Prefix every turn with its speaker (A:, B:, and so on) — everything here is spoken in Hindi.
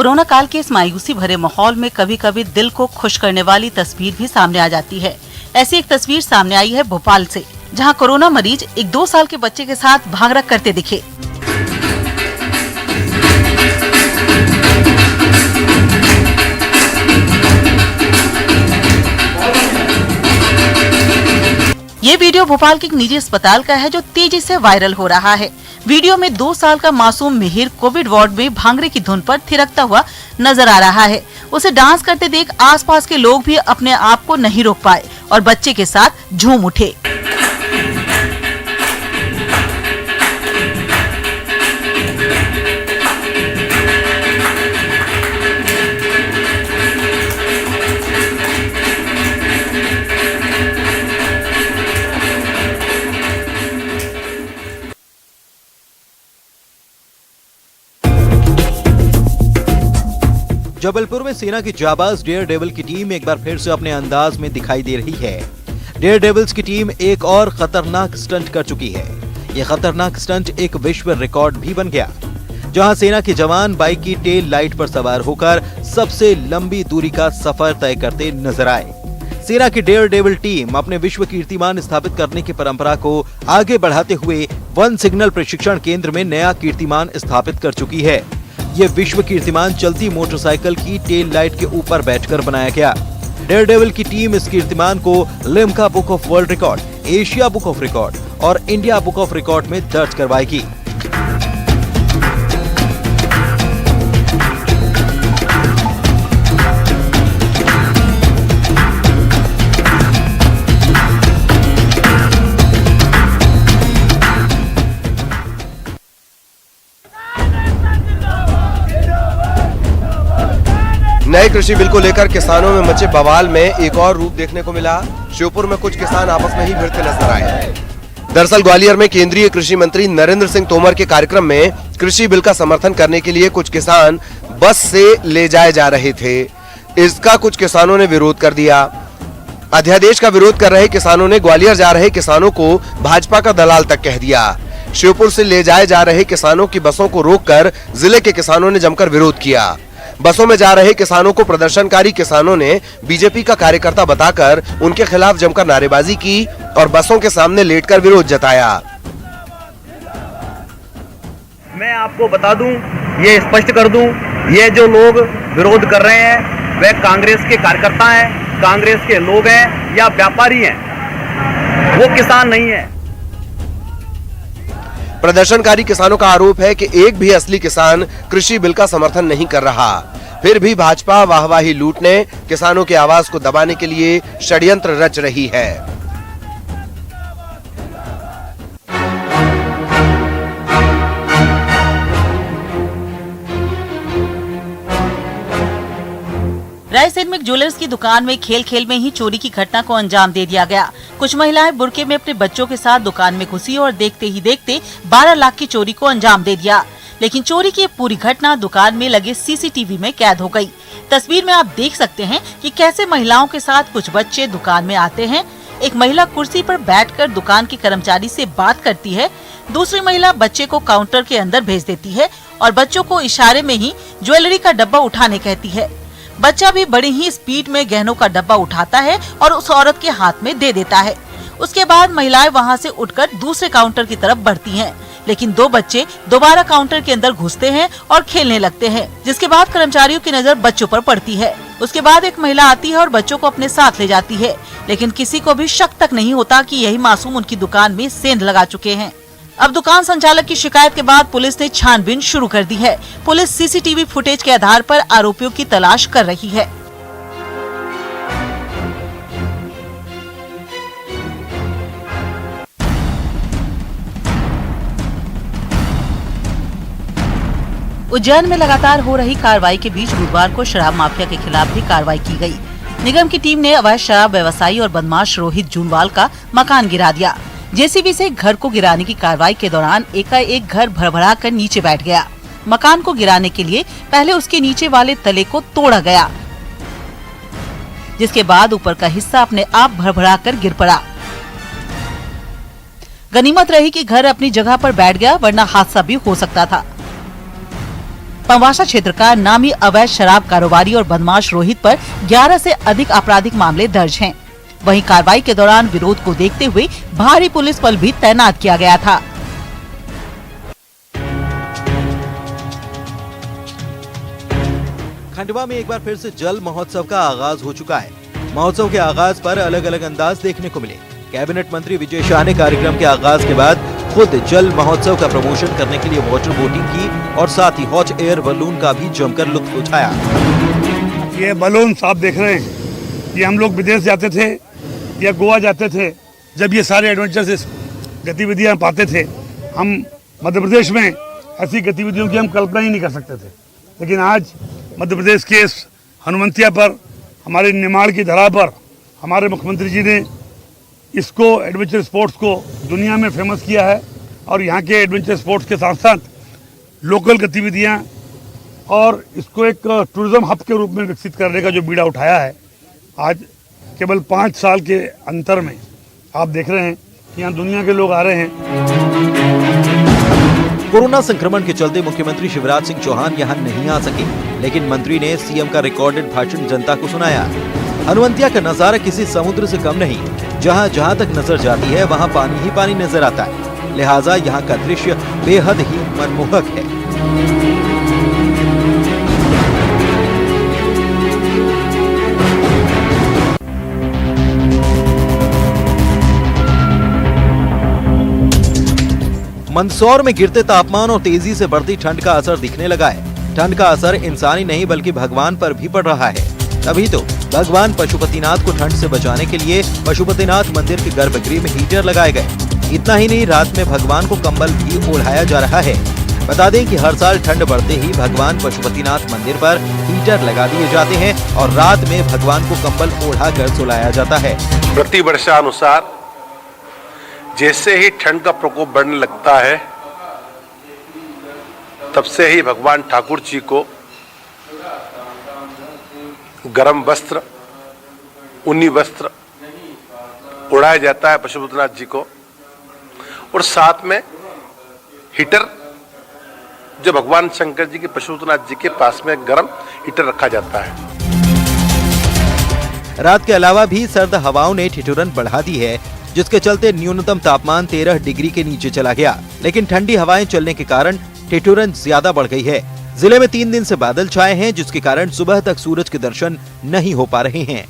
A: कोरोना काल के इस मायूसी भरे माहौल में कभी कभी दिल को खुश करने वाली तस्वीर भी सामने आ जाती है। ऐसी एक तस्वीर सामने आई है भोपाल से, जहां कोरोना मरीज एक 2 साल के बच्चे के साथ भागरक करते दिखे। ये वीडियो भोपाल के एक निजी अस्पताल का है, जो तेजी से वायरल हो रहा है। वीडियो में 2 साल का मासूम मिहिर कोविड वार्ड में भांगड़े की धुन पर थिरकता हुआ नजर आ रहा है। उसे डांस करते देख आसपास के लोग भी अपने आप को नहीं रोक पाए और बच्चे के साथ झूम उठे।
B: जबलपुर में सेना की जाबाज डेयर डेविल की टीम एक बार फिर से अपने अंदाज में दिखाई दे रही है। डेयर डेविल्स की टीम एक और खतरनाक स्टंट कर चुकी है। यह खतरनाक स्टंट एक विश्व रिकॉर्ड भी बन गया, जहां सेना के जवान बाइक की टेल लाइट पर सवार होकर सबसे लंबी दूरी का सफर तय करते नजर आए। सेना की डेयर डेविल टीम अपने विश्व कीर्तिमान स्थापित करने की परंपरा को आगे बढ़ाते हुए वन सिग्नल प्रशिक्षण केंद्र में नया कीर्तिमान स्थापित कर चुकी है। ये विश्व कीर्तिमान चलती मोटरसाइकिल की टेल लाइट के ऊपर बैठकर बनाया गया। डेयर डेविल की टीम इस कीर्तिमान को Limca book of world record, Asia book of record और इंडिया बुक ऑफ रिकॉर्ड में दर्ज करवाएगी।
C: नए कृषि बिल को लेकर किसानों में मचे बवाल में एक और रूप देखने को मिला। श्योपुर में कुछ किसान आपस में ही भिड़ते नजर आए। दरअसल ग्वालियर में केंद्रीय कृषि मंत्री नरेंद्र सिंह तोमर के कार्यक्रम में कृषि बिल का समर्थन करने के लिए कुछ किसान बस से ले जाए जा रहे थे। इसका कुछ किसानों ने विरोध कर दिया। अध्यादेश का विरोध कर रहे किसानों ने ग्वालियर जा रहे किसानों को भाजपा का दलाल तक कह दिया। श्योपुर से ले जाए जा रहे किसानों की बसों को रोककर जिले के किसानों ने जमकर विरोध किया। बसों में जा रहे किसानों को प्रदर्शनकारी किसानों ने बीजेपी का कार्यकर्ता बताकर उनके खिलाफ जमकर नारेबाजी की और बसों के सामने लेटकर विरोध जताया।
D: मैं आपको बता दूं, ये स्पष्ट कर दूं, ये जो लोग विरोध कर रहे हैं वे कांग्रेस के कार्यकर्ता हैं, कांग्रेस के लोग हैं या व्यापारी हैं, वो किसान नहीं है।
C: प्रदर्शनकारी किसानों का आरोप है कि एक भी असली किसान कृषि बिल का समर्थन नहीं कर रहा। फिर भी भाजपा वाहवाही लूटने, किसानों की आवाज को दबाने के लिए षड्यंत्र रच रही है।
A: रायसेन में एक ज्वेलर्स की दुकान में खेल खेल में ही चोरी की घटना को अंजाम दे दिया गया। कुछ महिलाएं बुर्के में अपने बच्चों के साथ दुकान में घुसी और देखते ही देखते 12 लाख की चोरी को अंजाम दे दिया। लेकिन चोरी की पूरी घटना दुकान में लगे सीसीटीवी में कैद हो गई। तस्वीर में आप देख सकते हैं कि कैसे महिलाओं के साथ कुछ बच्चे दुकान में आते हैं। एक महिला कुर्सी पर बैठकर दुकान के कर्मचारी से बात करती है। दूसरी महिला बच्चे को काउंटर के अंदर भेज देती है और बच्चों को इशारे में ही ज्वेलरी का डब्बा उठाने कहती है। बच्चा भी बड़ी ही स्पीड में गहनों का डब्बा उठाता है और उस औरत के हाथ में दे देता है। उसके बाद महिलाएं वहां से उठकर दूसरे काउंटर की तरफ बढ़ती हैं, लेकिन 2 बच्चे दोबारा काउंटर के अंदर घुसते हैं और खेलने लगते हैं, जिसके बाद कर्मचारियों की नजर बच्चों पर पड़ती है। उसके बाद एक महिला आती है और बच्चों को अपने साथ ले जाती है, लेकिन किसी को भी शक तक नहीं होता कि यही मासूम उनकी दुकान में सेंध लगा चुके हैं। अब दुकान संचालक की शिकायत के बाद पुलिस ने छानबीन शुरू कर दी है। पुलिस सीसीटीवी फुटेज के आधार पर आरोपियों की तलाश कर रही है। उज्जैन में लगातार हो रही कार्रवाई के बीच बुधवार को शराब माफिया के खिलाफ भी कार्रवाई की गई। निगम की टीम ने अवैध शराब व्यवसायी और बदमाश रोहित जूनवाल का मकान गिरा दिया। जेसीबी से घर को गिराने की कार्रवाई के दौरान एकाएक घर भरभरा कर नीचे बैठ गया। मकान को गिराने के लिए पहले उसके नीचे वाले तले को तोड़ा गया, जिसके बाद ऊपर का हिस्सा अपने आप भरभरा कर गिर पड़ा। गनीमत रही कि घर अपनी जगह पर बैठ गया, वरना हादसा भी हो सकता था। पंवासा क्षेत्र का नामी अवैध शराब कारोबारी और बदमाश रोहित पर 11 से अधिक आपराधिक मामले दर्ज हैं। वहीं कार्रवाई के दौरान विरोध को देखते हुए भारी पुलिस बल भी तैनात किया गया था।
B: खंडवा में एक बार फिर से जल महोत्सव का आगाज हो चुका है। महोत्सव के आगाज पर अलग अलग अंदाज देखने को मिले। कैबिनेट मंत्री विजय शाह ने कार्यक्रम के आगाज के बाद खुद जल महोत्सव का प्रमोशन करने के लिए वाटर बोटिंग की और साथ ही हॉट एयर बलून का भी जमकर लुत्फ उठाया।
E: ये बलून आप देख रहे हैं, ये हम लोग विदेश जाते थे या गोवा जाते थे, जब ये सारे एडवेंचर्स गतिविधियां पाते थे, हम मध्य प्रदेश में ऐसी गतिविधियों की हम कल्पना ही नहीं कर सकते थे। लेकिन आज मध्य प्रदेश के इस हनुमंतिया पर, हमारे निमाड़ की धरा पर हमारे मुख्यमंत्री जी ने इसको एडवेंचर स्पोर्ट्स को दुनिया में फेमस किया है और यहाँ के एडवेंचर स्पोर्ट्स के साथ साथ लोकल गतिविधियाँ और इसको एक टूरिज्म हब के रूप में विकसित करने का जो बीड़ा उठाया है, आज केवल 5 साल के अंतर में आप देख रहे हैं कि यहाँ दुनिया के लोग आ रहे हैं।
B: कोरोना संक्रमण के चलते मुख्यमंत्री शिवराज सिंह चौहान यहां नहीं आ सके, लेकिन मंत्री ने सीएम का रिकॉर्डेड भाषण जनता को सुनाया। हनुमंतिया का नजारा किसी समुद्र से कम नहीं। जहां जहां तक नजर जाती है वहां पानी ही पानी नजर आता है। लिहाजा यहां का दृश्य बेहद ही मनमोहक है। मंदसौर में गिरते तापमान और तेजी से बढ़ती ठंड का असर दिखने लगा है। ठंड का असर इंसानी नहीं बल्कि भगवान पर भी पड़ रहा है। तभी तो भगवान पशुपतिनाथ को ठंड से बचाने के लिए पशुपतिनाथ मंदिर के गर्भगृह में हीटर लगाए गए। इतना ही नहीं, रात में भगवान को कंबल भी ओढ़ाया जा रहा है। बता दें कि हर साल ठंड बढ़ते ही भगवान पशुपतिनाथ मंदिर पर हीटर लगा दिए जाते हैं और रात में भगवान को कंबल ओढ़ा कर सुलाया जाता है।
F: प्रति वर्षानुसार जैसे ही ठंड का प्रकोप बढ़ने लगता है, तब से ही भगवान ठाकुर जी को गर्म वस्त्र, ऊनी वस्त्र उड़ाया जाता है पशुपतिनाथ जी को, और साथ में हीटर जो भगवान शंकर जी के पशुपतिनाथ जी के पास में गर्म हीटर रखा जाता है।
B: रात के अलावा भी सर्द हवाओं ने ठिठुरन बढ़ा दी है, जिसके चलते न्यूनतम तापमान 13 डिग्री के नीचे चला गया। लेकिन ठंडी हवाएं चलने के कारण ठिठुरन ज्यादा बढ़ गई है। जिले में 3 दिन से बादल छाए हैं, जिसके कारण सुबह तक सूरज के दर्शन नहीं हो पा रहे हैं।